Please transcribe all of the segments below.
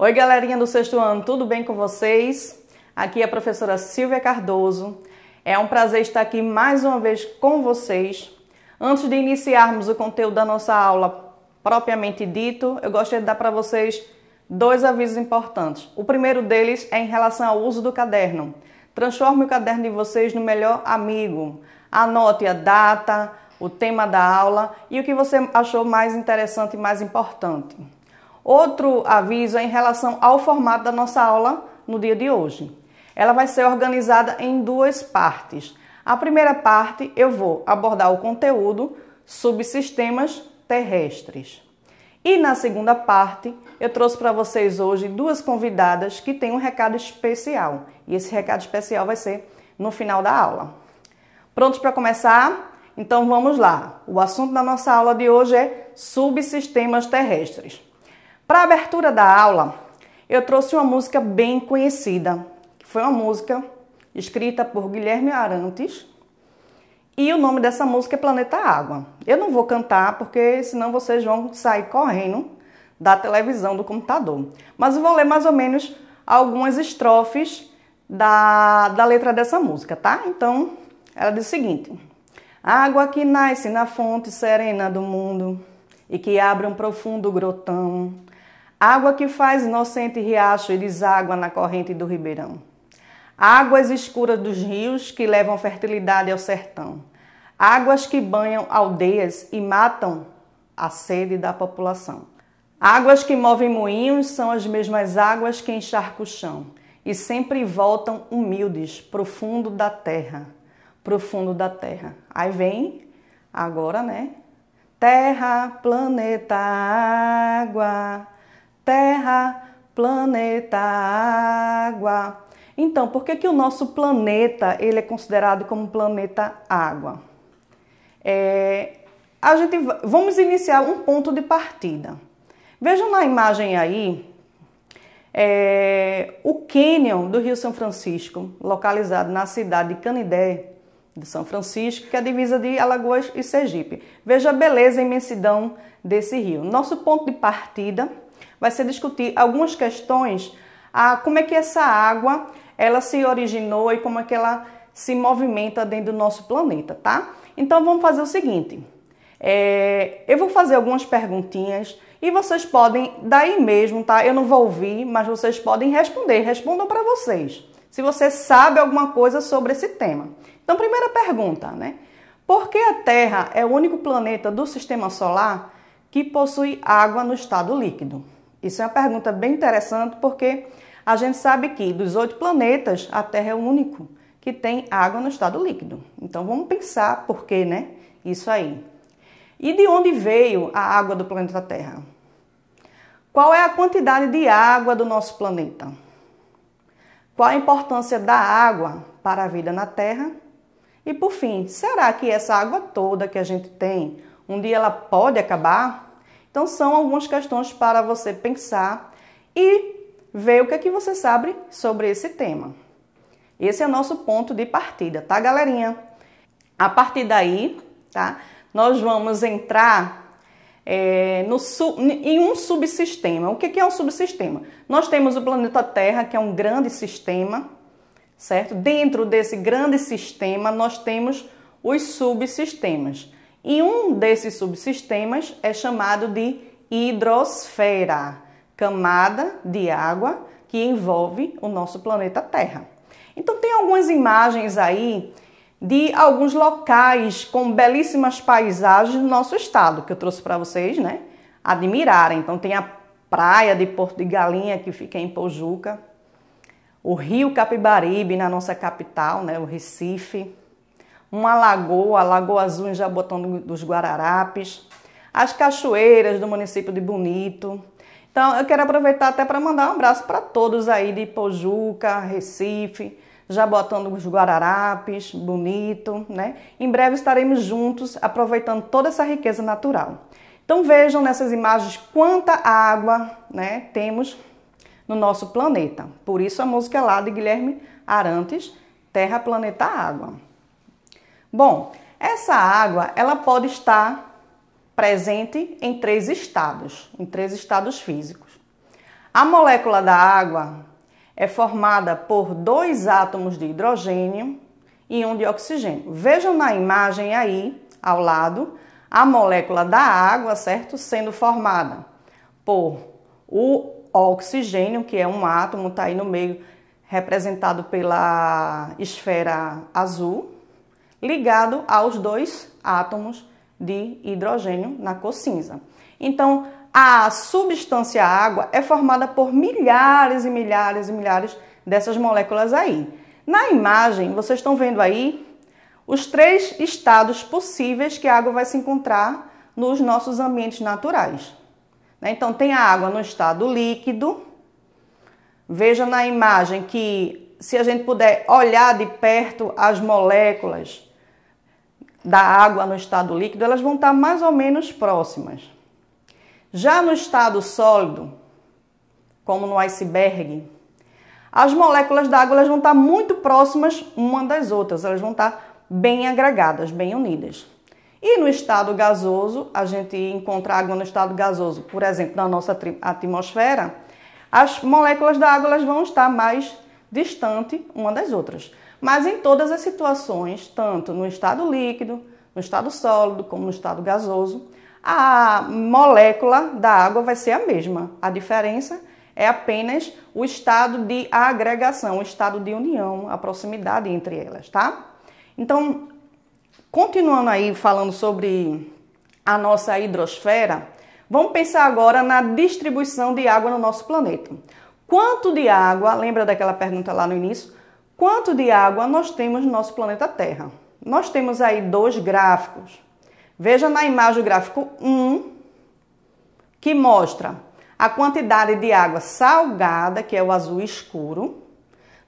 Oi, galerinha do sexto ano, tudo bem com vocês? Aqui é a professora Silvia Cardoso. É um prazer estar aqui mais uma vez com vocês. Antes de iniciarmos o conteúdo da nossa aula propriamente dito, eu gostaria de dar para vocês dois avisos importantes. O primeiro deles é em relação ao uso do caderno. Transforme o caderno de vocês no melhor amigo. Anote a data, o tema da aula e o que você achou mais interessante e mais importante. Outro aviso é em relação ao formato da nossa aula no dia de hoje. Ela vai ser organizada em duas partes. A primeira parte eu vou abordar o conteúdo subsistemas terrestres. E na segunda parte eu trouxe para vocês hoje duas convidadas que têm um recado especial. E esse recado especial vai ser no final da aula. Prontos para começar? Então vamos lá. O assunto da nossa aula de hoje é subsistemas terrestres. Para a abertura da aula, eu trouxe uma música bem conhecida, que foi uma música escrita por Guilherme Arantes, e o nome dessa música é Planeta Água. Eu não vou cantar, porque senão vocês vão sair correndo da televisão, do computador. Mas eu vou ler mais ou menos algumas estrofes da letra dessa música, tá? Então, ela diz o seguinte: água que nasce na fonte serena do mundo e que abre um profundo grotão, água que faz inocente riacho e deságua na corrente do ribeirão. Águas escuras dos rios que levam fertilidade ao sertão. Águas que banham aldeias e matam a sede da população. Águas que movem moinhos são as mesmas águas que encharcam o chão e sempre voltam humildes, profundo da terra. Profundo da terra. Aí vem agora, né? Terra, planeta, água. Terra, planeta, água. Então, por que o nosso planeta ele é considerado como planeta água? Vamos iniciar um ponto de partida. Vejam na imagem aí o cânion do Rio São Francisco, localizado na cidade de Canindé de São Francisco, que é a divisa de Alagoas e Sergipe. Veja a beleza e imensidão desse rio. Nosso ponto de partida vai ser discutir algumas questões, como é que essa água ela se originou e como é que ela se movimenta dentro do nosso planeta, tá? Então vamos fazer o seguinte, eu vou fazer algumas perguntinhas e vocês podem, daí mesmo, tá? Eu não vou ouvir, mas vocês podem responder, respondam para vocês, se você sabe alguma coisa sobre esse tema. Então, primeira pergunta, né? Por que a Terra é o único planeta do Sistema Solar que possui água no estado líquido? Isso é uma pergunta bem interessante porque a gente sabe que dos 8 planetas, a Terra é o único que tem água no estado líquido. Então vamos pensar por que, né? Isso aí. E de onde veio a água do planeta Terra? Qual é a quantidade de água do nosso planeta? Qual a importância da água para a vida na Terra? E por fim, será que essa água toda que a gente tem, um dia ela pode acabar? Então são algumas questões para você pensar e ver o que é que você sabe sobre esse tema. Esse é o nosso ponto de partida, tá, galerinha? A partir daí, tá, nós vamos entrar em um subsistema. O que é um subsistema? Nós temos o planeta Terra, que é um grande sistema, certo? Dentro desse grande sistema, nós temos os subsistemas. E um desses subsistemas é chamado de hidrosfera, camada de água que envolve o nosso planeta Terra. Então tem algumas imagens aí de alguns locais com belíssimas paisagens do nosso estado, que eu trouxe para vocês, né, admirarem. Então tem a praia de Porto de Galinha, que fica em Pojuca, o rio Capibaribe, na nossa capital, né, o Recife, uma lagoa, a Lagoa Azul em Jabotão dos Guararapes, as cachoeiras do município de Bonito. Então eu quero aproveitar até para mandar um abraço para todos aí de Pojuca, Recife, Jabotão dos Guararapes, Bonito, né? Em breve estaremos juntos aproveitando toda essa riqueza natural. Então vejam nessas imagens quanta água, né, temos no nosso planeta. Por isso a música lá de Guilherme Arantes, Terra, Planeta, Água. Bom, essa água ela pode estar presente em três estados físicos. A molécula da água é formada por 2 átomos de hidrogênio e 1 de oxigênio. Vejam na imagem aí, ao lado, a molécula da água, certo? Sendo formada por o oxigênio, que é um átomo, está aí no meio, representado pela esfera azul, ligado aos 2 átomos de hidrogênio na cor cinza. Então, a substância água é formada por milhares e milhares e milhares dessas moléculas aí. Na imagem, vocês estão vendo aí os 3 estados possíveis que a água vai se encontrar nos nossos ambientes naturais. Então, tem a água no estado líquido. Veja na imagem que, se a gente puder olhar de perto as moléculas da água no estado líquido, elas vão estar mais ou menos próximas. Já no estado sólido, como no iceberg, as moléculas da água elas vão estar muito próximas uma das outras, elas vão estar bem agregadas, bem unidas. E no estado gasoso, a gente encontra água no estado gasoso, por exemplo, na nossa atmosfera, as moléculas da água elas vão estar mais distante uma das outras. Mas em todas as situações, tanto no estado líquido, no estado sólido, como no estado gasoso, a molécula da água vai ser a mesma. A diferença é apenas o estado de agregação, o estado de união, a proximidade entre elas, tá? Então, continuando aí falando sobre a nossa hidrosfera, vamos pensar agora na distribuição de água no nosso planeta. Quanto de água, lembra daquela pergunta lá no início? Quanto de água nós temos no nosso planeta Terra? Nós temos aí 2 gráficos. Veja na imagem o gráfico 1, que mostra a quantidade de água salgada, que é o azul escuro.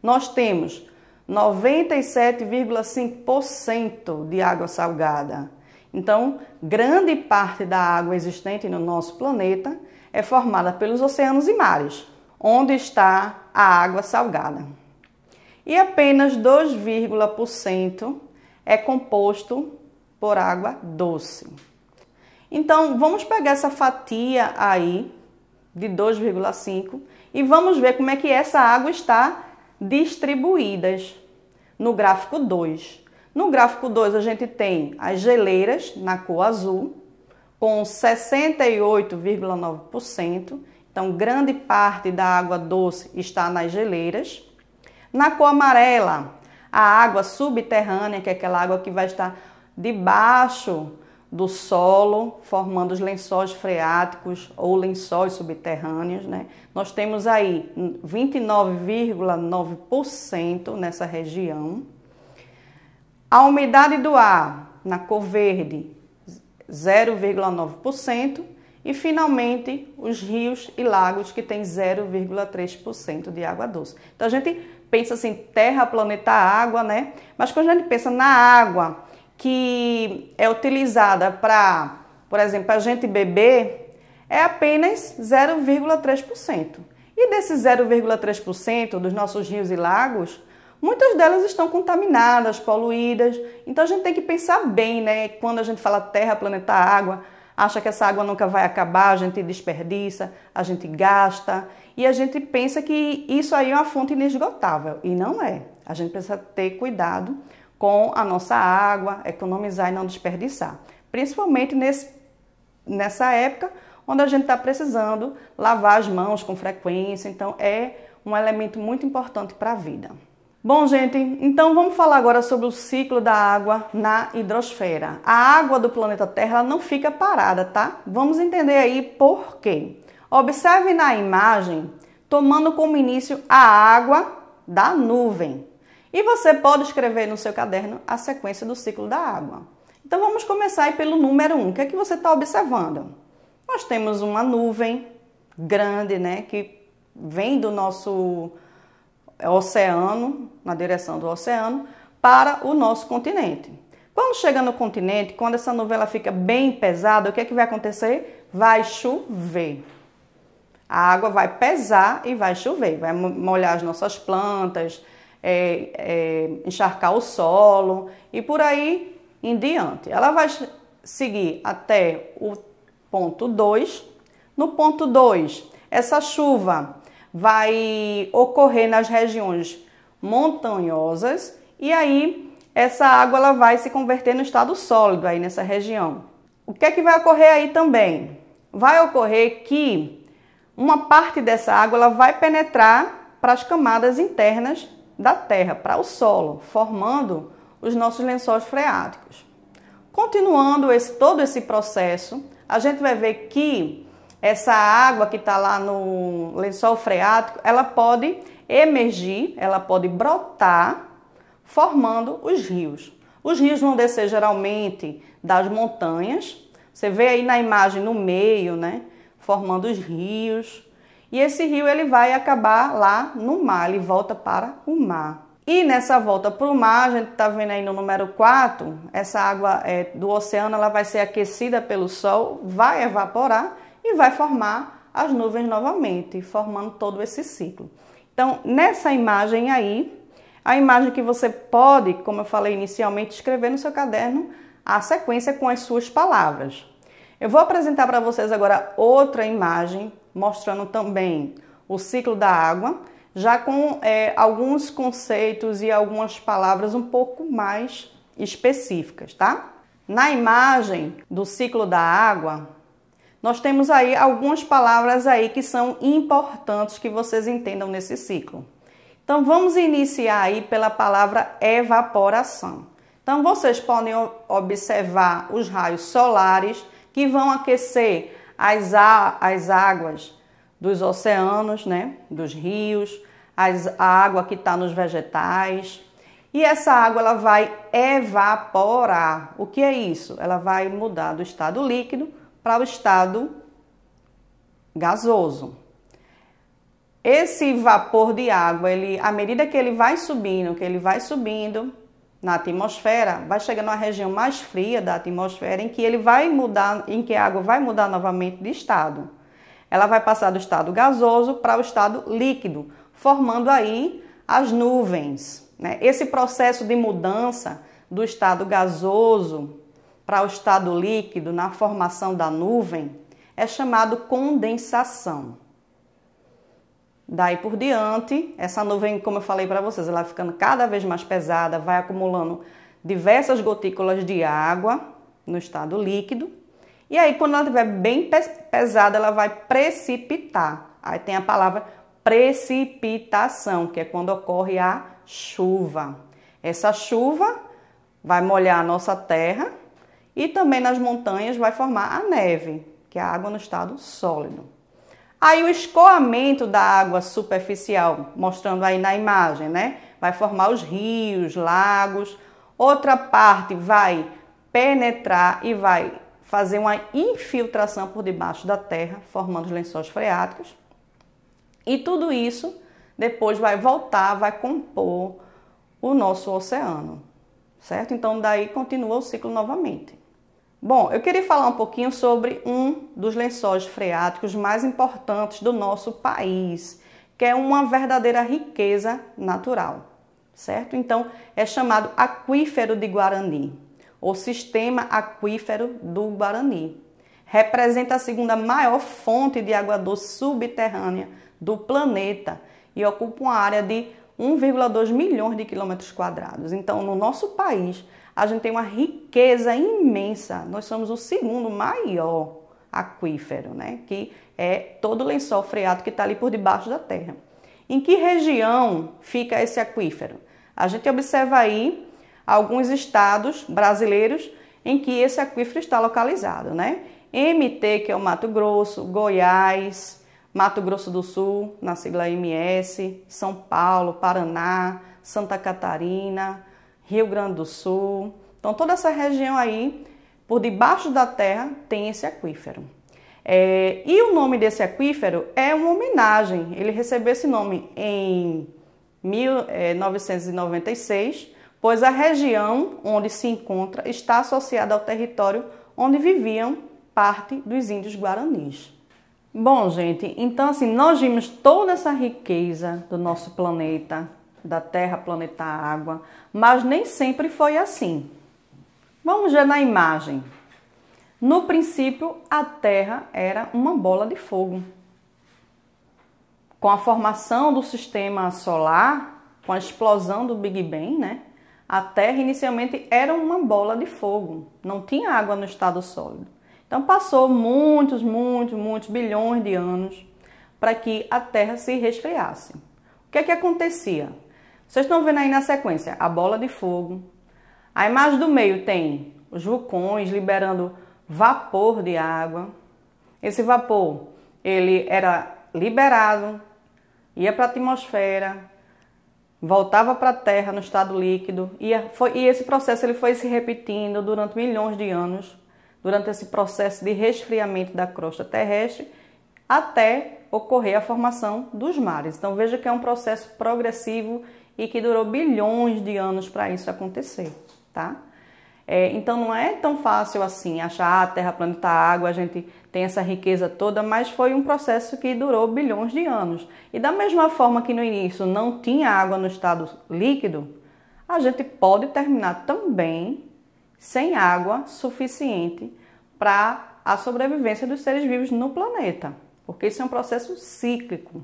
Nós temos 97,5% de água salgada. Então, grande parte da água existente no nosso planeta é formada pelos oceanos e mares, onde está a água salgada. E apenas 2,% é composto por água doce. Então, vamos pegar essa fatia aí de 2,5 e vamos ver como é que essa água está distribuída no gráfico 2. No gráfico 2 a gente tem as geleiras na cor azul com 68,9%. Então, grande parte da água doce está nas geleiras. Na cor amarela, a água subterrânea, que é aquela água que vai estar debaixo do solo, formando os lençóis freáticos ou lençóis subterrâneos, né? Nós temos aí 29,9% nessa região. A umidade do ar, na cor verde, 0,9%. E, finalmente, os rios e lagos, que tem 0,3% de água doce. Então, a gente pensa assim, terra, planeta, água, né? Mas quando a gente pensa na água que é utilizada para, por exemplo, a gente beber, é apenas 0,3%. E desses 0,3% dos nossos rios e lagos, muitas delas estão contaminadas, poluídas. Então, a gente tem que pensar bem, né? Quando a gente fala terra, planeta, água, acha que essa água nunca vai acabar, a gente desperdiça, a gente gasta e a gente pensa que isso aí é uma fonte inesgotável e não é. A gente precisa ter cuidado com a nossa água, economizar e não desperdiçar. Principalmente nessa época onde a gente está precisando lavar as mãos com frequência, então é um elemento muito importante para a vida. Bom, gente, então vamos falar agora sobre o ciclo da água na hidrosfera. A água do planeta Terra ela não fica parada, tá? Vamos entender aí por quê. Observe na imagem, tomando como início a água da nuvem. E você pode escrever no seu caderno a sequência do ciclo da água. Então vamos começar aí pelo número 1. O que é que você está observando? Nós temos uma nuvem grande, né, que vem do nosso oceano, na direção do oceano, para o nosso continente. Quando chega no continente, quando essa nuvem ela fica bem pesada, o que é que vai acontecer? Vai chover. A água vai pesar e vai chover, vai molhar as nossas plantas, encharcar o solo e por aí em diante. Ela vai seguir até o ponto 2. No ponto 2, essa chuva vai ocorrer nas regiões montanhosas e aí essa água ela vai se converter no estado sólido aí nessa região. O que é que vai ocorrer aí também? Vai ocorrer que uma parte dessa água ela vai penetrar para as camadas internas da terra, para o solo, formando os nossos lençóis freáticos. Continuando todo esse processo, a gente vai ver que essa água que está lá no lençol freático, ela pode emergir, ela pode brotar, formando os rios. Os rios vão descer geralmente das montanhas. Você vê aí na imagem no meio, né? Formando os rios. E esse rio ele vai acabar lá no mar, ele volta para o mar. E nessa volta para o mar, a gente está vendo aí no número 4, essa água do oceano ela vai ser aquecida pelo sol, vai evaporar e vai formar as nuvens novamente, formando todo esse ciclo. Então, nessa imagem aí, a imagem que você pode, como eu falei inicialmente, escrever no seu caderno a sequência com as suas palavras. Eu vou apresentar para vocês agora outra imagem, mostrando também o ciclo da água, já com alguns conceitos e algumas palavras um pouco mais específicas, tá? Na imagem do ciclo da água, nós temos aí algumas palavras aí que são importantes que vocês entendam nesse ciclo. Então, vamos iniciar aí pela palavra evaporação. Então, vocês podem observar os raios solares que vão aquecer as águas dos oceanos, né? Dos rios, a água que está nos vegetais. E essa água ela vai evaporar. O que é isso? Ela vai mudar do estado líquido para o estado gasoso. Esse vapor de água, à medida que ele vai subindo na atmosfera, vai chegando na região mais fria da atmosfera, em que a água vai mudar novamente de estado. Ela vai passar do estado gasoso para o estado líquido, formando aí as nuvens, né? Esse processo de mudança do estado gasoso para o estado líquido na formação da nuvem é chamado condensação. Daí por diante, essa nuvem, como eu falei para vocês, ela vai ficando cada vez mais pesada, vai acumulando diversas gotículas de água no estado líquido. E aí, quando ela estiver bem pesada, ela vai precipitar. Aí tem a palavra precipitação, que é quando ocorre a chuva. Essa chuva vai molhar a nossa terra e também nas montanhas vai formar a neve, que é a água no estado sólido. Aí o escoamento da água superficial, mostrando aí na imagem, né? Vai formar os rios, lagos. Outra parte vai penetrar e vai fazer uma infiltração por debaixo da terra, formando os lençóis freáticos. E tudo isso depois vai voltar, vai compor o nosso oceano, certo? Então daí continua o ciclo novamente. Bom, eu queria falar um pouquinho sobre um dos lençóis freáticos mais importantes do nosso país, que é uma verdadeira riqueza natural, certo? Então, é chamado Aquífero de Guarani, ou Sistema Aquífero do Guarani. Representa a segunda maior fonte de água doce subterrânea do planeta e ocupa uma área de 1,2 milhões de quilômetros quadrados. Então, no nosso país, a gente tem uma riqueza imensa. Nós somos o segundo maior aquífero, né? Que é todo o lençol freático que está ali por debaixo da terra. Em que região fica esse aquífero? A gente observa aí alguns estados brasileiros em que esse aquífero está localizado, né? MT, que é o Mato Grosso, Goiás, Mato Grosso do Sul, na sigla MS, São Paulo, Paraná, Santa Catarina, Rio Grande do Sul. Então, toda essa região aí, por debaixo da terra, tem esse aquífero. E o nome desse aquífero é uma homenagem. Ele recebeu esse nome em 1996, pois a região onde se encontra está associada ao território onde viviam parte dos índios guaranis. Bom, gente, então assim, nós vimos toda essa riqueza do nosso planeta, da Terra, planeta Água, mas nem sempre foi assim. Vamos ver na imagem. No princípio, a Terra era uma bola de fogo. com a formação do sistema solar, com a explosão do Big Bang, né? A Terra inicialmente era uma bola de fogo, não tinha água no estado sólido. Então passou muitos bilhões de anos para que a Terra se resfriasse. O que é que acontecia? Vocês estão vendo aí na sequência a bola de fogo. A imagem do meio tem os vulcões liberando vapor de água. Esse vapor, ele era liberado, ia para a atmosfera, voltava para a Terra no estado líquido e esse processo ele foi se repetindo durante milhões de anos, durante esse processo de resfriamento da crosta terrestre, até ocorrer a formação dos mares. Então veja que é um processo progressivo e que durou bilhões de anos para isso acontecer, tá? Então não é tão fácil assim achar a Terra, planeta, água, a gente tem essa riqueza toda, mas foi um processo que durou bilhões de anos. E da mesma forma que no início não tinha água no estado líquido, a gente pode terminar também sem água suficiente para a sobrevivência dos seres vivos no planeta, porque isso é um processo cíclico.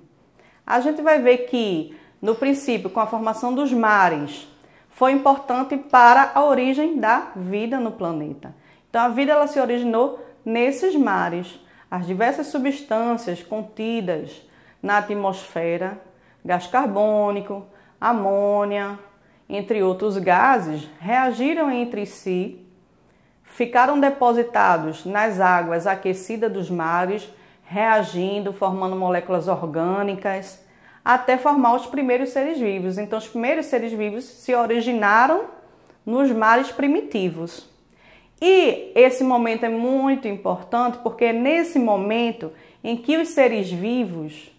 A gente vai ver que, no princípio, com a formação dos mares, foi importante para a origem da vida no planeta. Então a vida ela se originou nesses mares. As diversas substâncias contidas na atmosfera, gás carbônico, amônia, entre outros gases, reagiram entre si, ficaram depositados nas águas aquecidas dos mares, reagindo, formando moléculas orgânicas, até formar os primeiros seres vivos. Então, os primeiros seres vivos se originaram nos mares primitivos. E esse momento é muito importante porque é nesse momento em que os seres vivos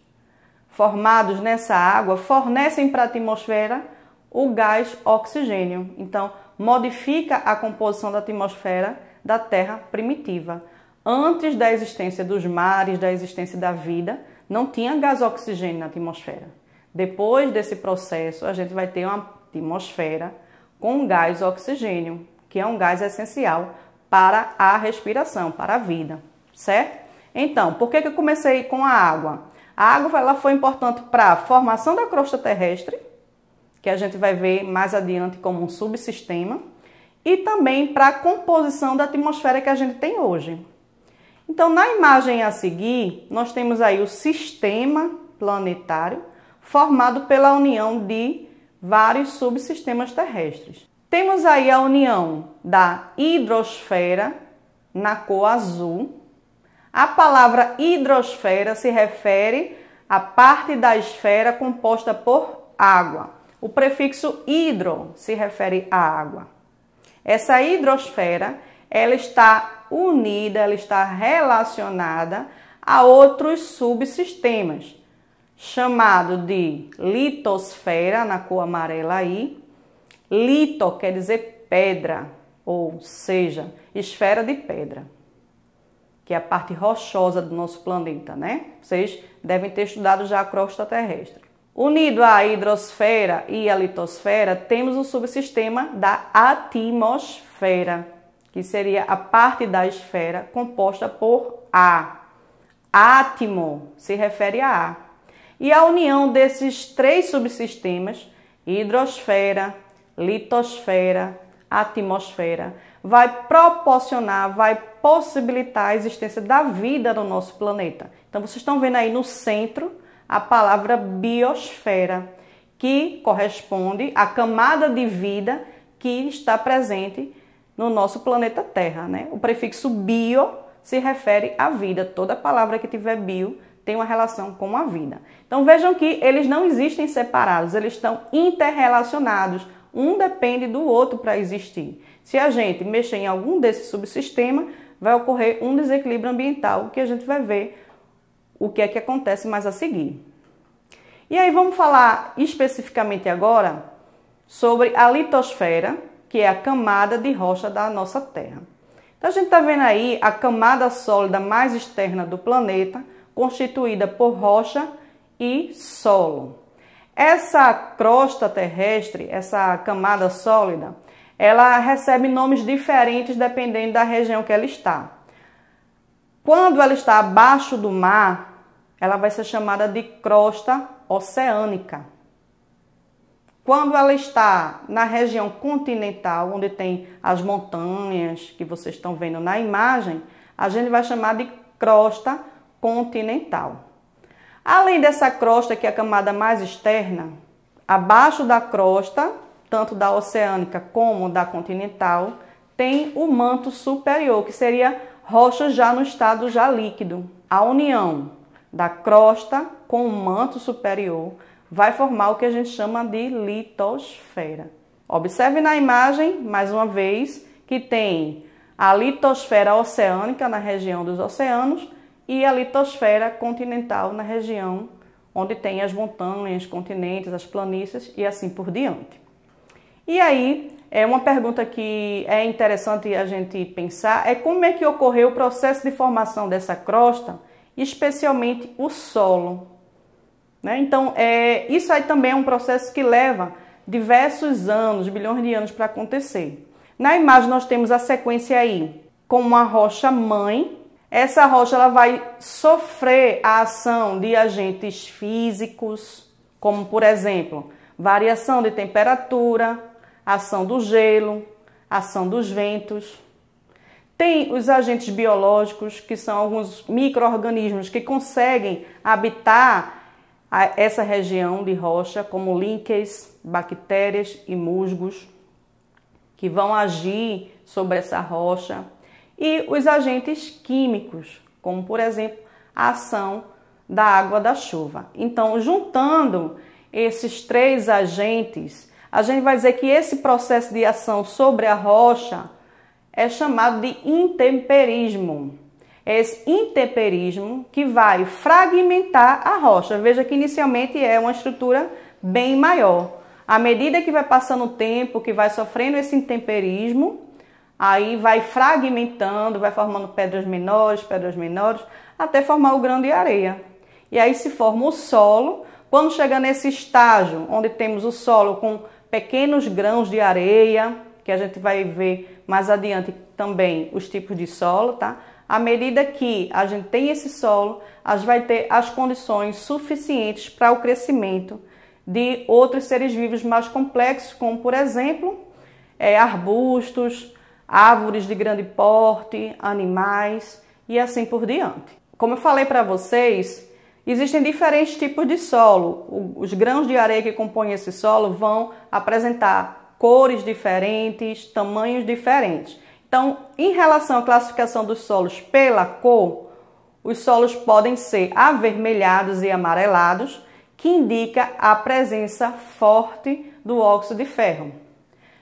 formados nessa água fornecem para a atmosfera o gás oxigênio. Então, modifica a composição da atmosfera da Terra primitiva. Antes da existência dos mares, da existência da vida, não tinha gás oxigênio na atmosfera. Depois desse processo, a gente vai ter uma atmosfera com gás oxigênio, que é um gás essencial para a respiração, para a vida, certo? Então, por que eu comecei com a água? A água ela foi importante para a formação da crosta terrestre, que a gente vai ver mais adiante como um subsistema, e também para a composição da atmosfera que a gente tem hoje. Então, na imagem a seguir, nós temos aí o sistema planetário formado pela união de vários subsistemas terrestres. Temos aí a união da hidrosfera, na cor azul. A palavra hidrosfera se refere à parte da esfera composta por água. O prefixo hidro se refere à água. Essa hidrosfera, ela está unida, ela está relacionada a outros subsistemas, chamado de litosfera, na cor amarela aí. Lito quer dizer pedra, ou seja, esfera de pedra, que é a parte rochosa do nosso planeta, né? Vocês devem ter estudado já a crosta terrestre. Unido à hidrosfera e à litosfera, temos o subsistema da atmosfera, que seria a parte da esfera composta por ar. Átimo se refere a ar. E a união desses três subsistemas, hidrosfera, litosfera, atmosfera, vai proporcionar, vai possibilitar a existência da vida no nosso planeta. Então vocês estão vendo aí no centro a palavra biosfera, que corresponde à camada de vida que está presente no nosso planeta Terra, né? O prefixo bio se refere à vida. Toda palavra que tiver bio tem uma relação com a vida. Então vejam que eles não existem separados, eles estão interrelacionados. Um depende do outro para existir. Se a gente mexer em algum desses subsistemas, vai ocorrer um desequilíbrio ambiental, que a gente vai ver o que é que acontece mais a seguir. E aí vamos falar especificamente agora sobre a litosfera, que é a camada de rocha da nossa Terra. Então a gente está vendo aí a camada sólida mais externa do planeta, constituída por rocha e solo. Essa crosta terrestre, essa camada sólida, ela recebe nomes diferentes dependendo da região que ela está. Quando ela está abaixo do mar, ela vai ser chamada de crosta oceânica. Quando ela está na região continental, onde tem as montanhas que vocês estão vendo na imagem, a gente vai chamar de crosta continental. Além dessa crosta, que é a camada mais externa, abaixo da crosta, tanto da oceânica como da continental, tem o manto superior, que seria rocha já no estado já líquido. A união da crosta com o manto superior vai formar o que a gente chama de litosfera. Observe na imagem, mais uma vez, que tem a litosfera oceânica na região dos oceanos e a litosfera continental na região onde tem as montanhas, continentes, as planícies e assim por diante. E aí, uma pergunta que é interessante a gente pensar é como é que ocorreu o processo de formação dessa crosta, especialmente o solo. Então, isso aí também é um processo que leva diversos anos, bilhões de anos para acontecer. Na imagem nós temos a sequência aí com uma rocha mãe. Essa rocha ela vai sofrer a ação de agentes físicos, como por exemplo, variação de temperatura, ação do gelo, ação dos ventos. Tem os agentes biológicos, que são alguns micro-organismos que conseguem habitar essa região de rocha, como líquens, bactérias e musgos, que vão agir sobre essa rocha. E os agentes químicos, como por exemplo, a ação da água da chuva. Então, juntando esses três agentes, a gente vai dizer que esse processo de ação sobre a rocha é chamado de intemperismo. É esse intemperismo que vai fragmentar a rocha. Veja que inicialmente é uma estrutura bem maior. À medida que vai passando o tempo, que vai sofrendo esse intemperismo, aí vai fragmentando, vai formando pedras menores, até formar o grão de areia. E aí se forma o solo. Quando chega nesse estágio, onde temos o solo com pequenos grãos de areia, que a gente vai ver mais adiante também os tipos de solo, tá? À medida que a gente tem esse solo, a gente vai ter as condições suficientes para o crescimento de outros seres vivos mais complexos, como por exemplo, arbustos, árvores de grande porte, animais e assim por diante. Como eu falei para vocês, existem diferentes tipos de solo. Os grãos de areia que compõem esse solo vão apresentar cores diferentes, tamanhos diferentes. Então, em relação à classificação dos solos pela cor, os solos podem ser avermelhados e amarelados, que indica a presença forte do óxido de ferro.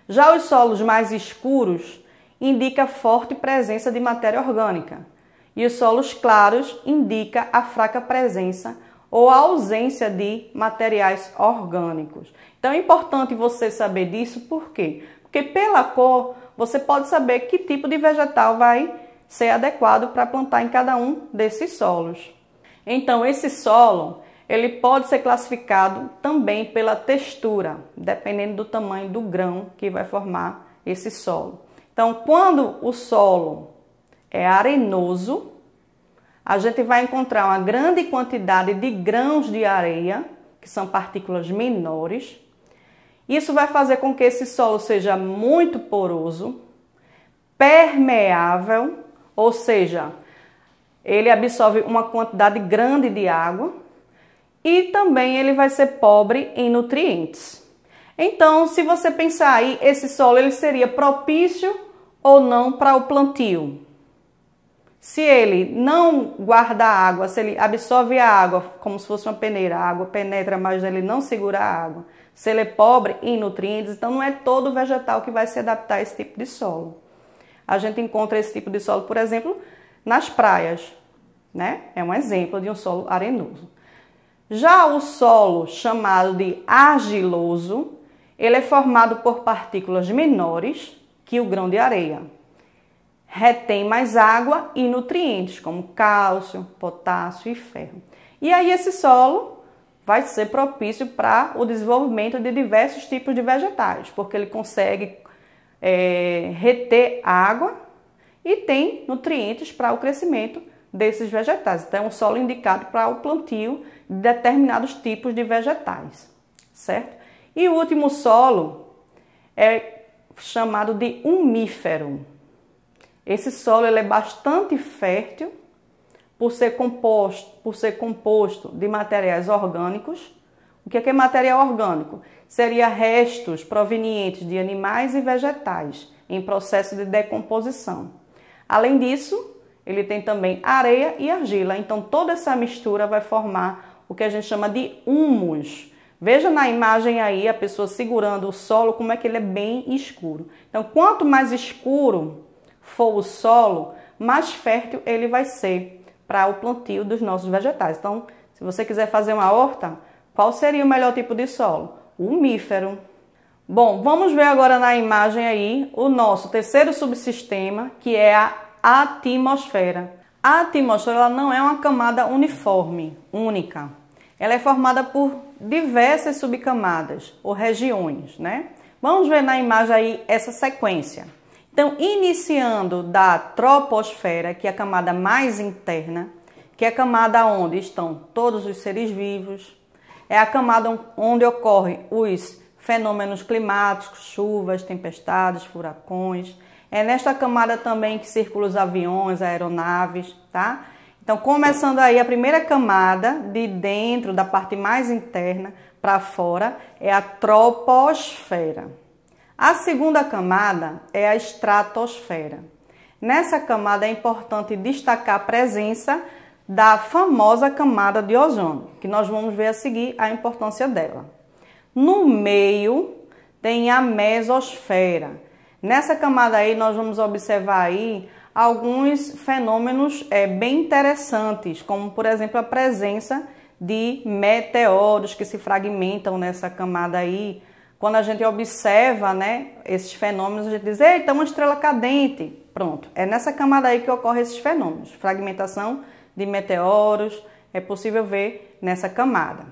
Já os solos mais escuros indica forte presença de matéria orgânica. E os solos claros indica a fraca presença ou a ausência de materiais orgânicos. Então é importante você saber disso, por quê? Porque pela cor você pode saber que tipo de vegetal vai ser adequado para plantar em cada um desses solos. Então esse solo, ele pode ser classificado também pela textura, dependendo do tamanho do grão que vai formar esse solo. Então quando o solo é arenoso, a gente vai encontrar uma grande quantidade de grãos de areia, que são partículas menores. Isso vai fazer com que esse solo seja muito poroso, permeável, ou seja, ele absorve uma quantidade grande de água e também ele vai ser pobre em nutrientes. Então, se você pensar aí, esse solo ele seria propício ou não para o plantio? Se ele não guarda água, se ele absorve a água como se fosse uma peneira, a água penetra, mas ele não segura a água. Se ele é pobre em nutrientes, então não é todo vegetal que vai se adaptar a esse tipo de solo. A gente encontra esse tipo de solo, por exemplo, nas praias, né? É um exemplo de um solo arenoso. Já o solo chamado de argiloso, ele é formado por partículas menores que o grão de areia. Retém mais água e nutrientes, como cálcio, potássio e ferro. E aí esse solo vai ser propício para o desenvolvimento de diversos tipos de vegetais, porque ele consegue reter água e tem nutrientes para o crescimento desses vegetais. Então, é um solo indicado para o plantio de determinados tipos de vegetais, certo? E o último solo é chamado de umífero. Esse solo ele é bastante fértil por ser composto de materiais orgânicos. O que é material orgânico? Seria restos provenientes de animais e vegetais em processo de decomposição. Além disso, ele tem também areia e argila. Então, toda essa mistura vai formar o que a gente chama de humus. Veja na imagem aí a pessoa segurando o solo, como é que ele é bem escuro. Então, quanto mais escuro for o solo, mais fértil ele vai ser para o plantio dos nossos vegetais. Então, se você quiser fazer uma horta, qual seria o melhor tipo de solo? O umífero. Bom, vamos ver agora na imagem aí o nosso terceiro subsistema, que é a atmosfera. A atmosfera ela não é uma camada uniforme, única. Ela é formada por diversas subcamadas ou regiões, né? Vamos ver na imagem aí essa sequência. Então, iniciando da troposfera, que é a camada mais interna, que é a camada onde estão todos os seres vivos, é a camada onde ocorrem os fenômenos climáticos, chuvas, tempestades, furacões. É nesta camada também que circulam os aviões, aeronaves, tá? Então, começando aí a primeira camada de dentro, da parte mais interna para fora, é a troposfera. A segunda camada é a estratosfera. Nessa camada é importante destacar a presença da famosa camada de ozônio, que nós vamos ver a seguir a importância dela. No meio tem a mesosfera. Nessa camada aí nós vamos observar aí alguns fenômenos bem interessantes, como por exemplo a presença de meteoros que se fragmentam nessa camada aí. Quando a gente observa, né, esses fenômenos, a gente diz, eita, uma estrela cadente. Pronto, é nessa camada aí que ocorrem esses fenômenos. Fragmentação de meteoros, é possível ver nessa camada.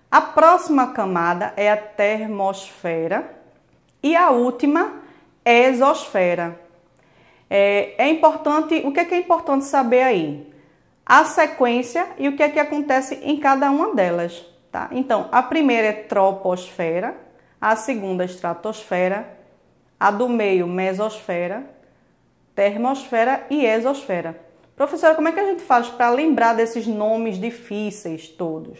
A próxima camada é a termosfera e a última, exosfera. É importante, o que é importante saber aí? A sequência e o que é que acontece em cada uma delas, tá? Então, a primeira é troposfera, a segunda estratosfera, a do meio mesosfera, termosfera e exosfera. Professora, como é que a gente faz para lembrar desses nomes difíceis todos?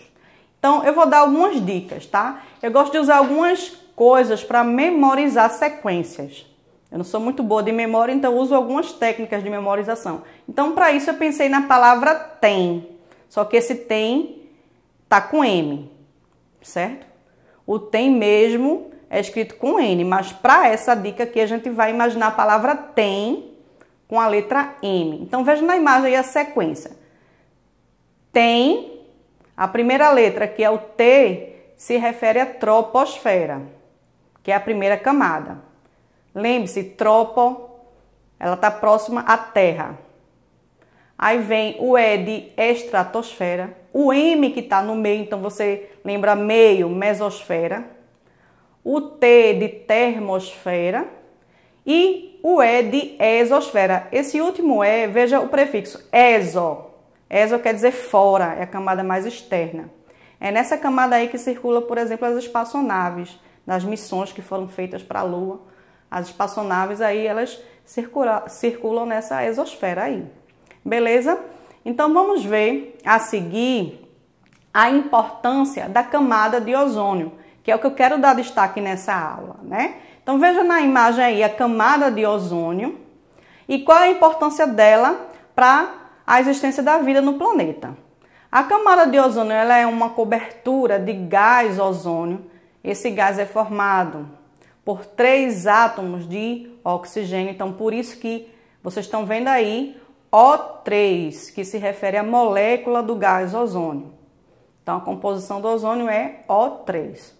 Então, eu vou dar algumas dicas, tá? Eu gosto de usar algumas coisas para memorizar sequências. Eu não sou muito boa de memória, então uso algumas técnicas de memorização. Então, para isso eu pensei na palavra tem. Só que esse tem tá com M, certo? O tem mesmo é escrito com N, mas para essa dica aqui a gente vai imaginar a palavra tem com a letra M. Então, veja na imagem aí a sequência. Tem, a primeira letra, que é o T, se refere à troposfera, que é a primeira camada. Lembre-se, tropo, ela está próxima à Terra. Aí vem o E de estratosfera, o M que está no meio, então você lembra meio, mesosfera. O T de termosfera e o E de exosfera. Esse último E, veja o prefixo exo. Exo quer dizer fora, é a camada mais externa. É nessa camada aí que circula, por exemplo, as espaçonaves, das missões que foram feitas para a Lua. As espaçonaves aí, elas circulam nessa exosfera aí. Beleza? Então, vamos ver a seguir a importância da camada de ozônio, que é o que eu quero dar destaque nessa aula, né? Então, veja na imagem aí a camada de ozônio e qual é a importância dela para a existência da vida no planeta. A camada de ozônio ela é uma cobertura de gás ozônio. Esse gás é formado por 3 átomos de oxigênio, então por isso que vocês estão vendo aí O3, que se refere à molécula do gás ozônio. Então a composição do ozônio é O3.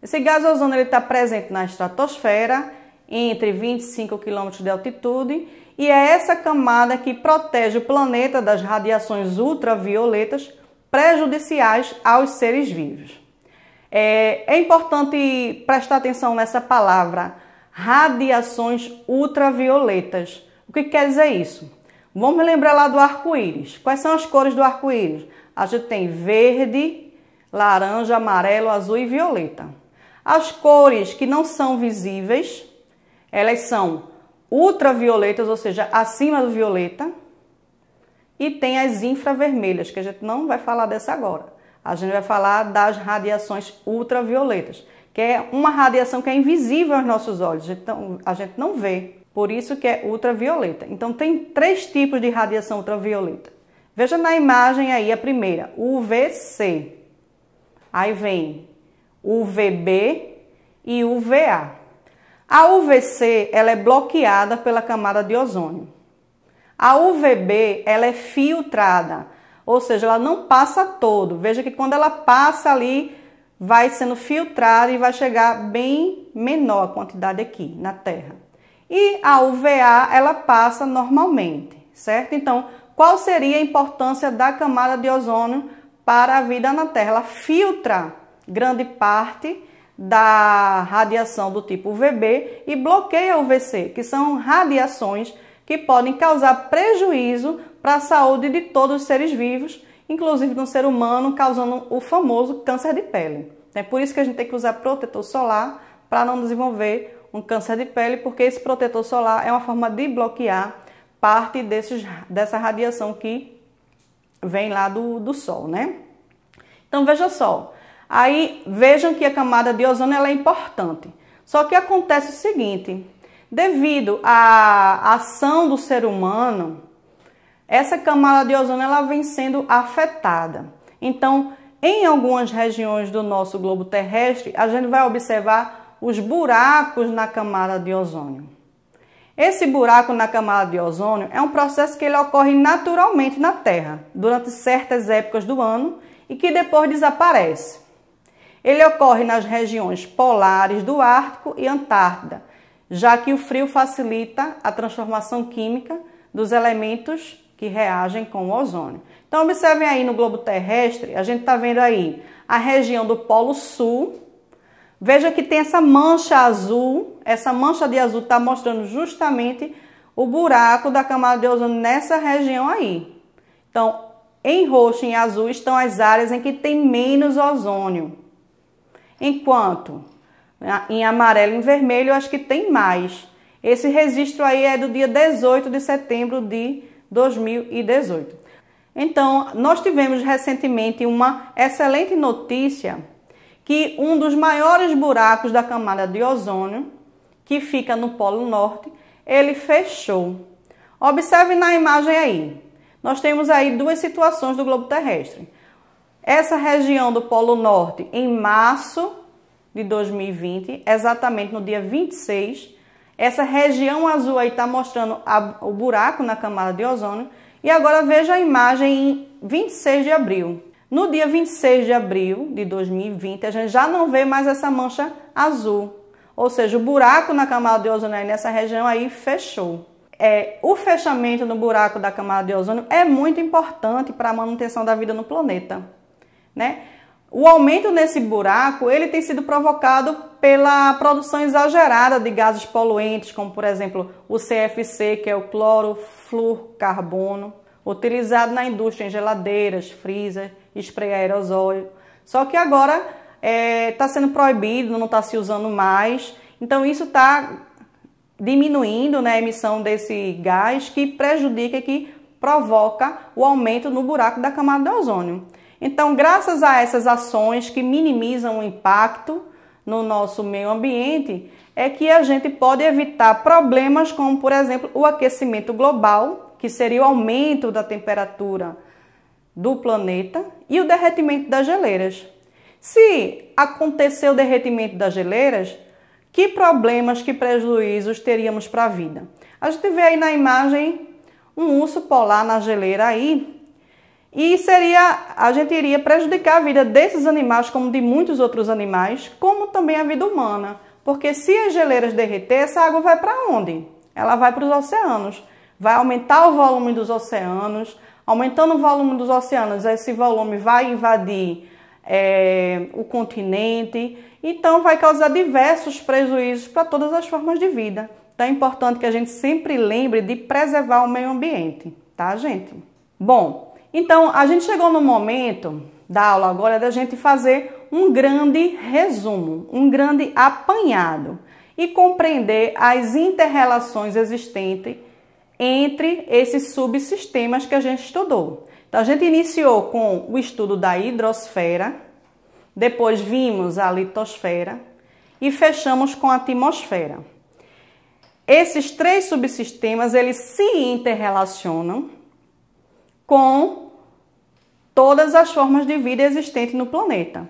Esse gás ozônio está presente na estratosfera, entre 25 km de altitude, e é essa camada que protege o planeta das radiações ultravioletas prejudiciais aos seres vivos. É importante prestar atenção nessa palavra, radiações ultravioletas. O que quer dizer isso? Vamos lembrar lá do arco-íris. Quais são as cores do arco-íris? A gente tem verde, laranja, amarelo, azul e violeta. As cores que não são visíveis, elas são ultravioletas, ou seja, acima do violeta. E tem as infravermelhas, que a gente não vai falar dessa agora. A gente vai falar das radiações ultravioletas, que é uma radiação que é invisível aos nossos olhos, então a gente não vê. Por isso que é ultravioleta. Então tem 3 tipos de radiação ultravioleta. Veja na imagem aí a primeira, UVC. Aí vem UVB e UVA. A UVC ela é bloqueada pela camada de ozônio. A UVB ela é filtrada, ou seja, ela não passa todo. Veja que quando ela passa ali, vai sendo filtrada e vai chegar bem menor a quantidade aqui na Terra. E a UVA ela passa normalmente, certo? Então, qual seria a importância da camada de ozônio para a vida na Terra? Ela filtra grande parte da radiação do tipo UVB e bloqueia a UVC, que são radiações que podem causar prejuízo para a saúde de todos os seres vivos, inclusive no ser humano, causando o famoso câncer de pele. É por isso que a gente tem que usar protetor solar para não desenvolver um câncer de pele, porque esse protetor solar é uma forma de bloquear parte dessa radiação que vem lá do sol, né? Então veja só, aí vejam que a camada de ozônio ela é importante. Só que acontece o seguinte, devido à ação do ser humano, essa camada de ozônio ela vem sendo afetada. Então, em algumas regiões do nosso globo terrestre, a gente vai observar os buracos na camada de ozônio. Esse buraco na camada de ozônio é um processo que ele ocorre naturalmente na Terra, durante certas épocas do ano e que depois desaparece. Ele ocorre nas regiões polares do Ártico e Antártida, já que o frio facilita a transformação química dos elementos que reagem com o ozônio. Então, observem aí no globo terrestre, a gente está vendo aí a região do Polo Sul. Veja que tem essa mancha azul, essa mancha de azul está mostrando justamente o buraco da camada de ozônio nessa região aí. Então, em roxo e em azul estão as áreas em que tem menos ozônio, enquanto em amarelo e em vermelho eu acho que tem mais. Esse registro aí é do dia 18 de setembro de 2018. Então, nós tivemos recentemente uma excelente notícia que um dos maiores buracos da camada de ozônio, que fica no Polo Norte, ele fechou. Observe na imagem aí. Nós temos aí 2 situações do globo terrestre. Essa região do Polo Norte, em março de 2020, exatamente no dia 26, essa região azul aí está mostrando o buraco na camada de ozônio. E agora veja a imagem em 26 de abril. No dia 26 de abril de 2020, a gente já não vê mais essa mancha azul. Ou seja, o buraco na camada de ozônio aí nessa região aí fechou. O fechamento no buraco da camada de ozônio é muito importante para a manutenção da vida no planeta, né? O aumento nesse buraco, ele tem sido provocado pela produção exagerada de gases poluentes, como por exemplo o CFC, que é o clorofluorcarbono, utilizado na indústria em geladeiras, freezer, spray aerosol. Só que agora está sendo proibido, não está se usando mais. Então isso está diminuindo, né, a emissão desse gás que prejudica, que provoca o aumento no buraco da camada de ozônio. Então, graças a essas ações que minimizam o impacto no nosso meio ambiente, é que a gente pode evitar problemas como, por exemplo, o aquecimento global, que seria o aumento da temperatura do planeta, e o derretimento das geleiras. Se acontecer o derretimento das geleiras, que problemas, que prejuízos teríamos para a vida? A gente vê aí na imagem um urso polar na geleira aí, e a gente iria prejudicar a vida desses animais, como de muitos outros animais, como também a vida humana. Porque se as geleiras derreter, essa água vai para onde? Ela vai para os oceanos. Vai aumentar o volume dos oceanos. Aumentando o volume dos oceanos, esse volume vai invadir o continente. Então vai causar diversos prejuízos para todas as formas de vida. Então é importante que a gente sempre lembre de preservar o meio ambiente. tá, gente? Bom, então a gente chegou no momento da aula agora da gente fazer um grande resumo, um grande apanhado e compreender as inter-relações existentes entre esses subsistemas que a gente estudou. Então, a gente iniciou com o estudo da hidrosfera, depois vimos a litosfera e fechamos com a atmosfera. Esses 3 subsistemas, eles se interrelacionam com todas as formas de vida existentes no planeta.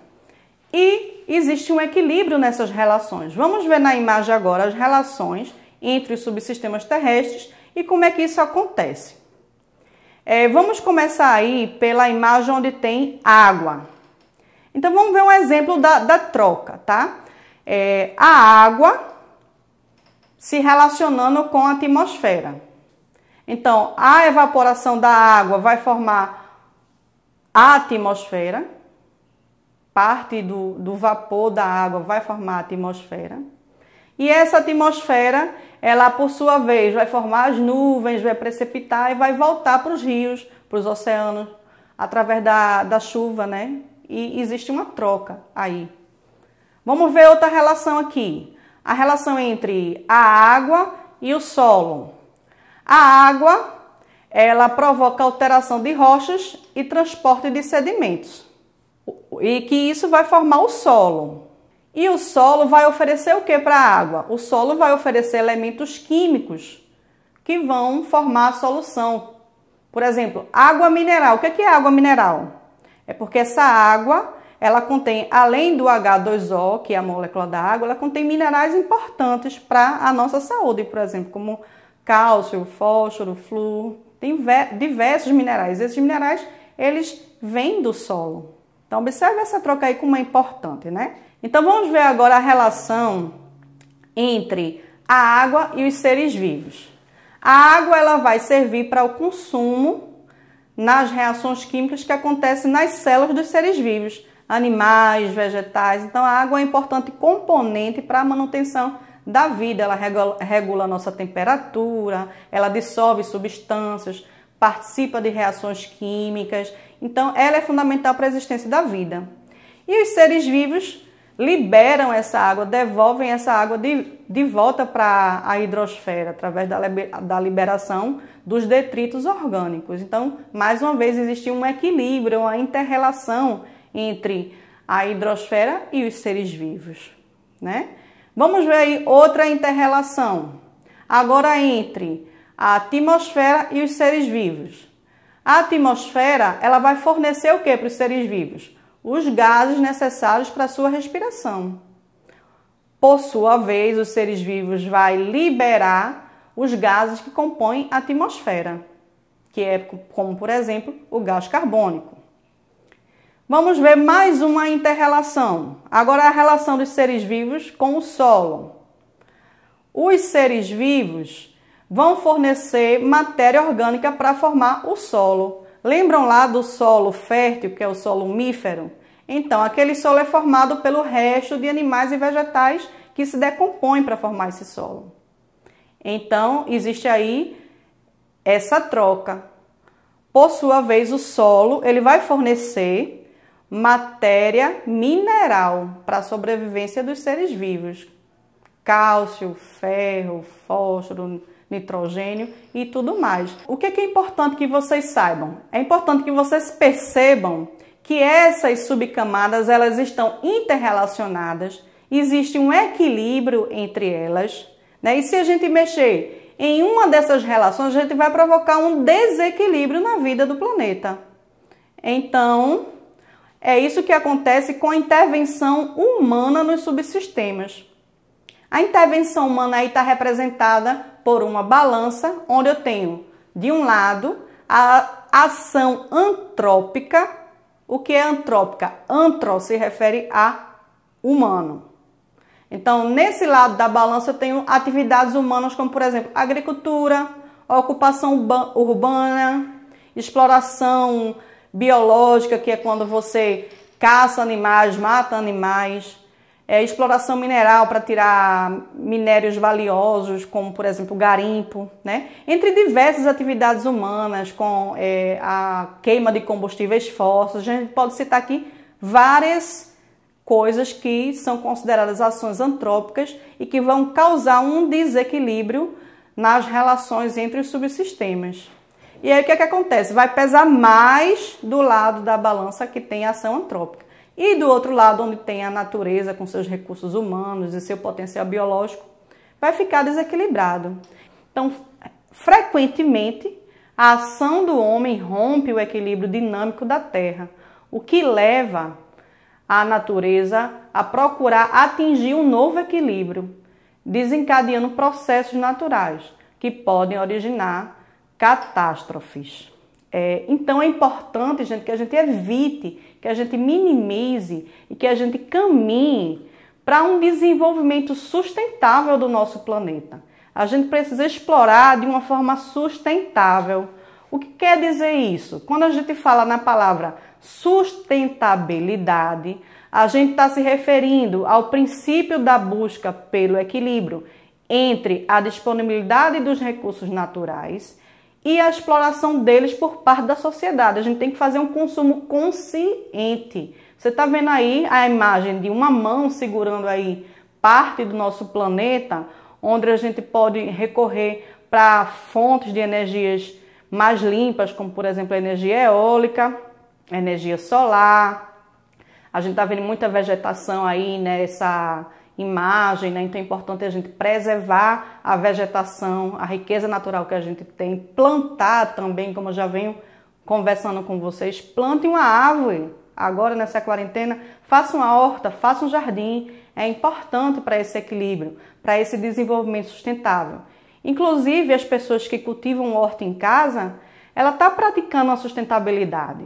E existe um equilíbrio nessas relações. Vamos ver na imagem agora as relações entre os subsistemas terrestres e como é que isso acontece. Vamos começar aí pela imagem onde tem água. Então vamos ver um exemplo da troca, tá? A água se relacionando com a atmosfera. Então, a evaporação da água vai formar a atmosfera, parte do vapor da água vai formar a atmosfera. E essa atmosfera, ela por sua vez vai formar as nuvens, vai precipitar e vai voltar para os rios, para os oceanos, através da chuva, né? E existe uma troca aí. Vamos ver outra relação aqui. A relação entre a água e o solo. A água, ela provoca alteração de rochas e transporte de sedimentos. E que isso vai formar o solo. E o solo vai oferecer o que para a água? O solo vai oferecer elementos químicos que vão formar a solução. Por exemplo, água mineral. O que é água mineral? É porque essa água, ela contém, além do H2O, que é a molécula da água, ela contém minerais importantes para a nossa saúde, por exemplo, como cálcio, fósforo, flúor, tem diversos minerais. Esses minerais, eles vêm do solo. Então, observe essa troca aí como é importante, né? Então, vamos ver agora a relação entre a água e os seres vivos. A água, ela vai servir para o consumo nas reações químicas que acontecem nas células dos seres vivos, animais, vegetais. Então, a água é um importante componente para a manutenção da vida. Ela regula a nossa temperatura, ela dissolve substâncias, participa de reações químicas. Então, ela é fundamental para a existência da vida. E os seres vivos liberam essa água, devolvem essa água de volta para a hidrosfera, através da liberação dos detritos orgânicos. Então, mais uma vez, existe um equilíbrio, uma inter-relação entre a hidrosfera e os seres vivos, né? Vamos ver aí outra inter-relação, agora entre a atmosfera e os seres vivos. A atmosfera, ela vai fornecer o que para os seres vivos? Os gases necessários para a sua respiração. Por sua vez, os seres vivos vão liberar os gases que compõem a atmosfera, que é como, por exemplo, o gás carbônico. Vamos ver mais uma inter-relação. Agora a relação dos seres vivos com o solo. Os seres vivos vão fornecer matéria orgânica para formar o solo. Lembram lá do solo fértil, que é o solo umífero? Então, aquele solo é formado pelo resto de animais e vegetais que se decompõem para formar esse solo. Então, existe aí essa troca. Por sua vez, o solo ele vai fornecer matéria mineral para a sobrevivência dos seres vivos. Cálcio, ferro, fósforo, nitrogênio e tudo mais. O que é importante que vocês saibam? É importante que vocês percebam que essas subcamadas elas estão interrelacionadas, existe um equilíbrio entre elas, né? E se a gente mexer em uma dessas relações, a gente vai provocar um desequilíbrio na vida do planeta. Então, é isso que acontece com a intervenção humana nos subsistemas. A intervenção humana aí está representada por uma balança, onde eu tenho, de um lado, a ação antrópica. O que é antrópica? Antro se refere a humano. Então, nesse lado da balança, eu tenho atividades humanas, como, por exemplo, agricultura, ocupação urbana, exploração biológica, que é quando você caça animais, mata animais, exploração mineral para tirar minérios valiosos, como por exemplo garimpo, né? Entre diversas atividades humanas, com a queima de combustíveis fósseis, a gente pode citar aqui várias coisas que são consideradas ações antrópicas e que vão causar um desequilíbrio nas relações entre os subsistemas. E aí o que acontece? Vai pesar mais do lado da balança que tem a ação antrópica. E do outro lado, onde tem a natureza com seus recursos humanos e seu potencial biológico, vai ficar desequilibrado. Então, frequentemente, a ação do homem rompe o equilíbrio dinâmico da Terra, o que leva a natureza a procurar atingir um novo equilíbrio, desencadeando processos naturais que podem originar catástrofes. Então é importante, gente, que a gente evite, que a gente minimize e que a gente caminhe para um desenvolvimento sustentável do nosso planeta. A gente precisa explorar de uma forma sustentável. O que quer dizer isso? Quando a gente fala na palavra sustentabilidade, a gente está se referindo ao princípio da busca pelo equilíbrio entre a disponibilidade dos recursos naturais e a exploração deles por parte da sociedade. A gente tem que fazer um consumo consciente. Você está vendo aí a imagem de uma mão segurando aí parte do nosso planeta, onde a gente pode recorrer para fontes de energias mais limpas, como por exemplo a energia eólica, a energia solar. A gente está vendo muita vegetação aí nessa imagem, né? Então é importante a gente preservar a vegetação, a riqueza natural que a gente tem, plantar também, como eu já venho conversando com vocês, plante uma árvore agora nessa quarentena, faça uma horta, faça um jardim, é importante para esse equilíbrio, para esse desenvolvimento sustentável. Inclusive as pessoas que cultivam horta em casa, ela está praticando a sustentabilidade.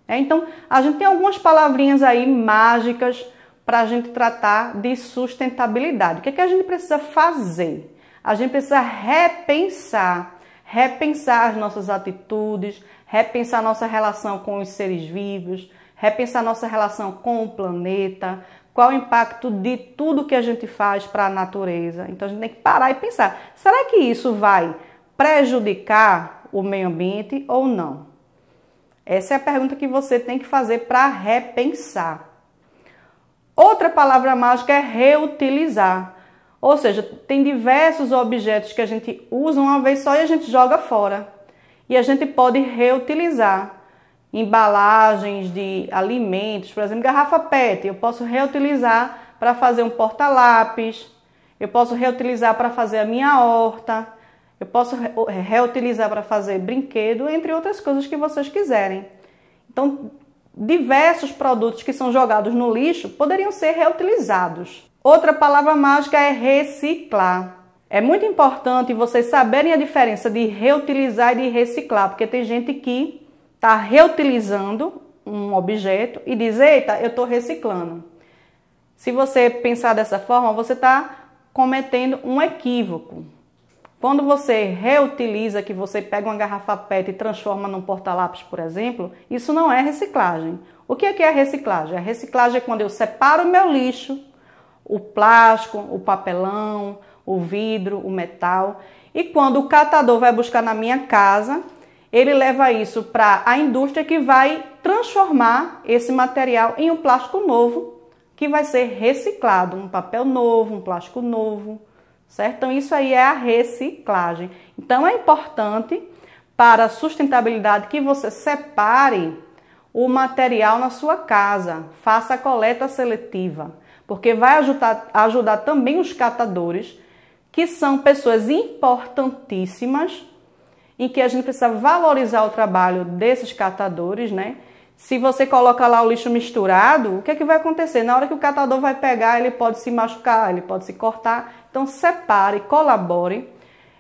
Então a gente tem algumas palavrinhas aí mágicas para a gente tratar de sustentabilidade. O que a gente precisa fazer? A gente precisa repensar as nossas atitudes, repensar nossa relação com os seres vivos, repensar nossa relação com o planeta, qual o impacto de tudo que a gente faz para a natureza. Então a gente tem que parar e pensar, será que isso vai prejudicar o meio ambiente ou não? Essa é a pergunta que você tem que fazer para repensar. Outra palavra mágica é reutilizar, ou seja, tem diversos objetos que a gente usa uma vez só e a gente joga fora. E a gente pode reutilizar embalagens de alimentos, por exemplo, garrafa PET, eu posso reutilizar para fazer um porta-lápis, eu posso reutilizar para fazer a minha horta, eu posso reutilizar para fazer brinquedo, entre outras coisas que vocês quiserem. Então, diversos produtos que são jogados no lixo poderiam ser reutilizados. Outra palavra mágica é reciclar. É muito importante vocês saberem a diferença de reutilizar e de reciclar, porque tem gente que está reutilizando um objeto e diz, eita, eu estou reciclando. Se você pensar dessa forma, você está cometendo um equívoco. Quando você reutiliza, que você pega uma garrafa PET e transforma num porta-lápis, por exemplo, isso não é reciclagem. O que é a reciclagem? A reciclagem é quando eu separo o meu lixo, o plástico, o papelão, o vidro, o metal, e quando o catador vai buscar na minha casa, ele leva isso para a indústria que vai transformar esse material em um plástico novo, que vai ser reciclado, um papel novo, um plástico novo. Certo? Então isso aí é a reciclagem. Então é importante para a sustentabilidade que você separe o material na sua casa, faça a coleta seletiva, porque vai ajudar também os catadores, que são pessoas importantíssimas, em que a gente precisa valorizar o trabalho desses catadores, né? Se você coloca lá o lixo misturado, o que é que vai acontecer? Na hora que o catador vai pegar, ele pode se machucar, ele pode se cortar. Então separe, colabore.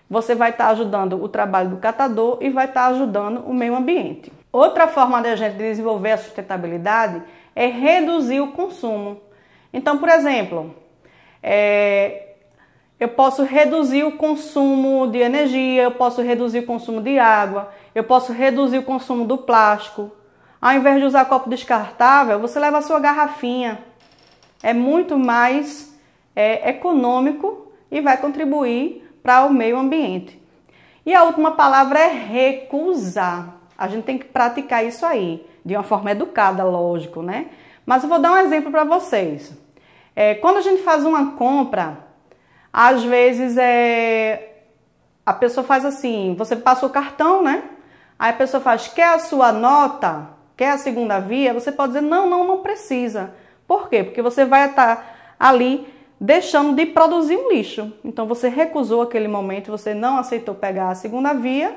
Você vai estar ajudando o trabalho do catador e vai estar ajudando o meio ambiente. Outra forma de a gente desenvolver a sustentabilidade é reduzir o consumo. Então, por exemplo, eu posso reduzir o consumo de energia, eu posso reduzir o consumo de água, eu posso reduzir o consumo do plástico. Ao invés de usar copo descartável, você leva a sua garrafinha. é muito mais econômico e vai contribuir para o meio ambiente. E a última palavra é recusar. A gente tem que praticar isso aí, de uma forma educada, lógico, né? Mas eu vou dar um exemplo para vocês. Quando a gente faz uma compra, às vezes a pessoa faz assim, você passa o cartão, né? Aí a pessoa faz, quer a sua nota? Quer a segunda via? Você pode dizer, não precisa. Por quê? Porque você vai estar ali deixando de produzir um lixo. Então você recusou aquele momento, você não aceitou pegar a segunda via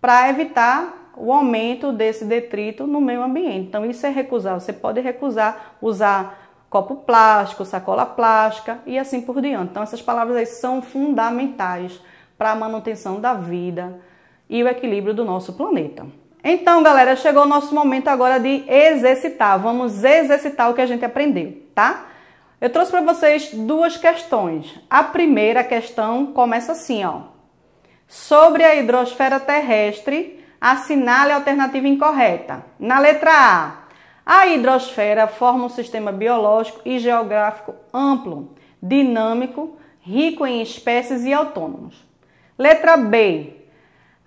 para evitar o aumento desse detrito no meio ambiente. Então isso é recusar. Você pode recusar usar copo plástico, sacola plástica e assim por diante. Então essas palavras aí são fundamentais para a manutenção da vida e o equilíbrio do nosso planeta. Então, galera, chegou o nosso momento agora de exercitar. Vamos exercitar o que a gente aprendeu, tá? Eu trouxe para vocês duas questões. A primeira questão começa assim, ó. Sobre a hidrosfera terrestre, assinale a alternativa incorreta. Na letra A hidrosfera forma um sistema biológico e geográfico amplo, dinâmico, rico em espécies e autônomos. Letra B.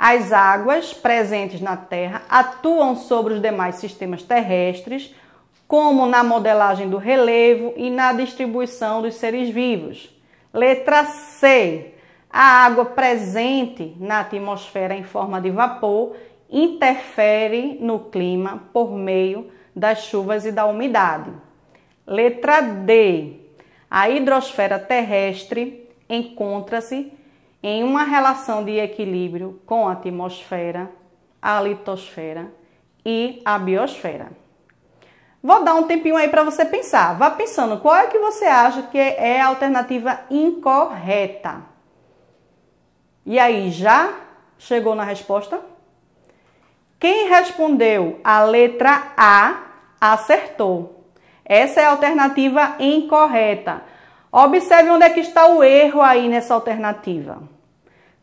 As águas presentes na Terra atuam sobre os demais sistemas terrestres, como na modelagem do relevo e na distribuição dos seres vivos. Letra C. A água presente na atmosfera em forma de vapor interfere no clima por meio das chuvas e da umidade. Letra D. A hidrosfera terrestre encontra-se em uma relação de equilíbrio com a atmosfera, a litosfera e a biosfera. Vou dar um tempinho aí para você pensar. Vá pensando, qual é que você acha que é a alternativa incorreta? E aí, já chegou na resposta? Quem respondeu a letra A, acertou. Essa é a alternativa incorreta. Observe onde é que está o erro aí nessa alternativa.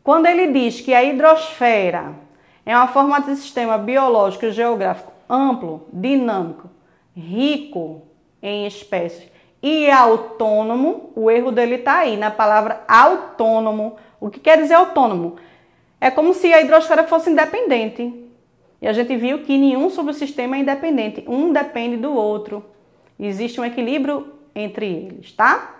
Quando ele diz que a hidrosfera é uma forma de sistema biológico e geográfico amplo, dinâmico, rico em espécies e autônomo, o erro dele está aí, na palavra autônomo. O que quer dizer autônomo? É como se a hidrosfera fosse independente. E a gente viu que nenhum subsistema é independente. Um depende do outro. Existe um equilíbrio entre eles, tá?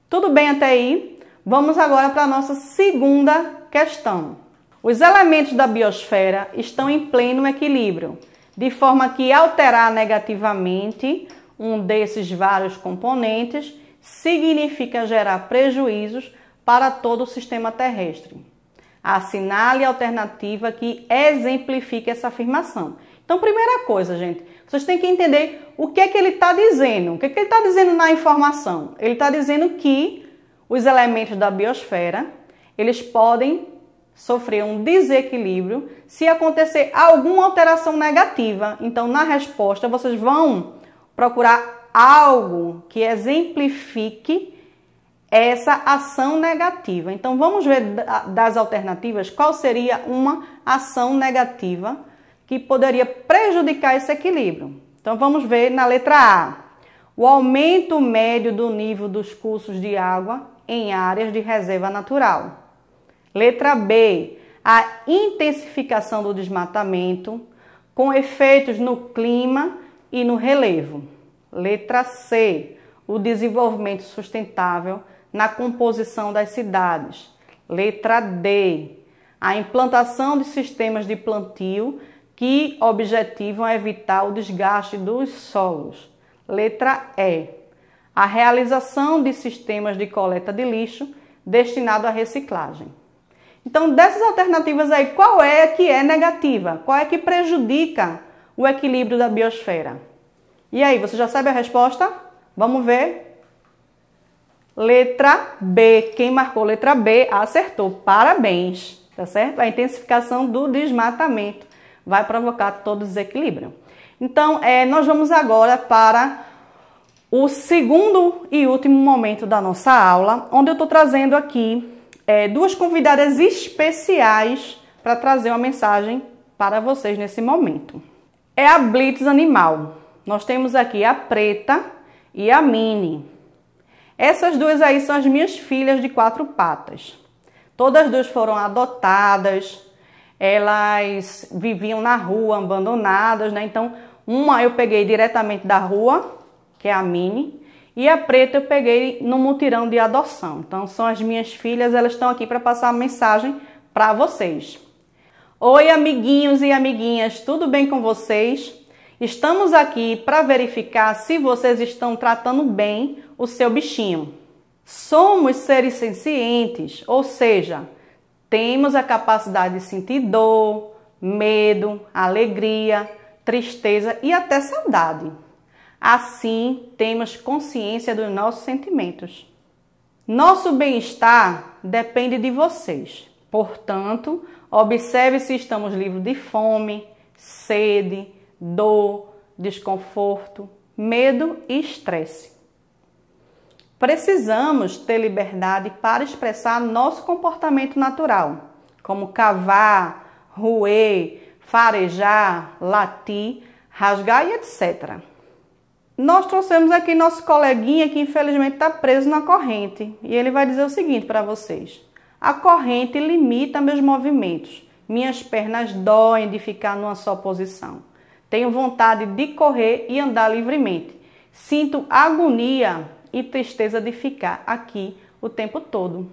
Tudo bem até aí? Vamos agora para a nossa segunda questão. Os elementos da biosfera estão em pleno equilíbrio, de forma que alterar negativamente um desses vários componentes significa gerar prejuízos para todo o sistema terrestre. Assinale a alternativa que exemplifica essa afirmação. Então, primeira coisa, gente, vocês têm que entender o que é que ele está dizendo. O que é que ele está dizendo na informação? Ele está dizendo que os elementos da biosfera, eles podem sofrer um desequilíbrio se acontecer alguma alteração negativa. Então, na resposta, vocês vão procurar algo que exemplifique essa ação negativa. Então, vamos ver das alternativas qual seria uma ação negativa que poderia prejudicar esse equilíbrio. Então, vamos ver na letra A. O aumento médio do nível dos cursos de água em áreas de reserva natural. Letra B. A intensificação do desmatamento com efeitos no clima e no relevo. Letra C. O desenvolvimento sustentável na composição das cidades. Letra D. A implantação de sistemas de plantio que objetivam evitar o desgaste dos solos. Letra E. A realização de sistemas de coleta de lixo destinado à reciclagem. Então, dessas alternativas aí, qual é que é negativa? Qual é que prejudica o equilíbrio da biosfera? E aí, você já sabe a resposta? Vamos ver. Letra B. Quem marcou letra B acertou. Parabéns, tá certo? A intensificação do desmatamento vai provocar todo desequilíbrio. Então, nós vamos agora para o segundo e último momento da nossa aula, onde eu estou trazendo aqui duas convidadas especiais para trazer uma mensagem para vocês nesse momento. É a Blitz Animal. Nós temos aqui a Preta e a Mini. Essas duas aí são as minhas filhas de 4 patas. Todas duas foram adotadas, elas viviam na rua, abandonadas, né? Então, uma eu peguei diretamente da rua, que é a Mini, e a preta eu peguei no mutirão de adoção. Então, são as minhas filhas, elas estão aqui para passar a mensagem para vocês. Oi, amiguinhos e amiguinhas, tudo bem com vocês? Estamos aqui para verificar se vocês estão tratando bem o seu bichinho. Somos seres sencientes, ou seja, temos a capacidade de sentir dor, medo, alegria, tristeza e até saudade. Assim, temos consciência dos nossos sentimentos. Nosso bem-estar depende de vocês. Portanto, observe se estamos livres de fome, sede, dor, desconforto, medo e estresse. Precisamos ter liberdade para expressar nosso comportamento natural, como cavar, roer, farejar, latir, rasgar e etc. Nós trouxemos aqui nosso coleguinha que infelizmente está preso na corrente e ele vai dizer o seguinte para vocês. A corrente limita meus movimentos, minhas pernas doem de ficar numa só posição. Tenho vontade de correr e andar livremente. Sinto agonia e tristeza de ficar aqui o tempo todo.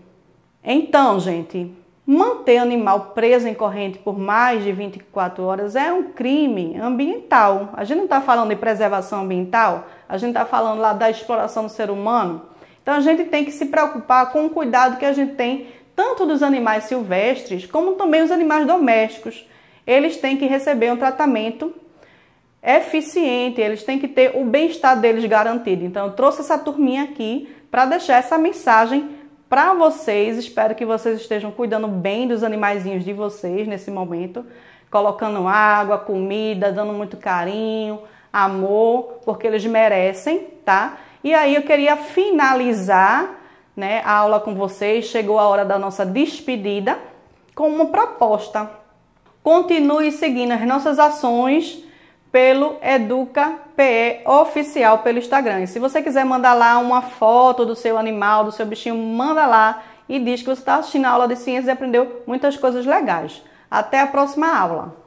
Então, gente, manter animal preso em corrente por mais de 24 horas é um crime ambiental. A gente não está falando de preservação ambiental, a gente está falando lá da exploração do ser humano. Então, a gente tem que se preocupar com o cuidado que a gente tem tanto dos animais silvestres como também os animais domésticos. Eles têm que receber um tratamento eficiente, eles têm que ter o bem-estar deles garantido. Então, eu trouxe essa turminha aqui para deixar essa mensagem para vocês. Espero que vocês estejam cuidando bem dos animaizinhos de vocês nesse momento, colocando água, comida, dando muito carinho, amor, porque eles merecem, tá? E aí eu queria finalizar, né, a aula com vocês. Chegou a hora da nossa despedida com uma proposta. Continue seguindo as nossas ações pelo EducaPE Oficial pelo Instagram. E se você quiser mandar lá uma foto do seu animal, do seu bichinho, manda lá e diz que você está assistindo a aula de ciências e aprendeu muitas coisas legais. Até a próxima aula!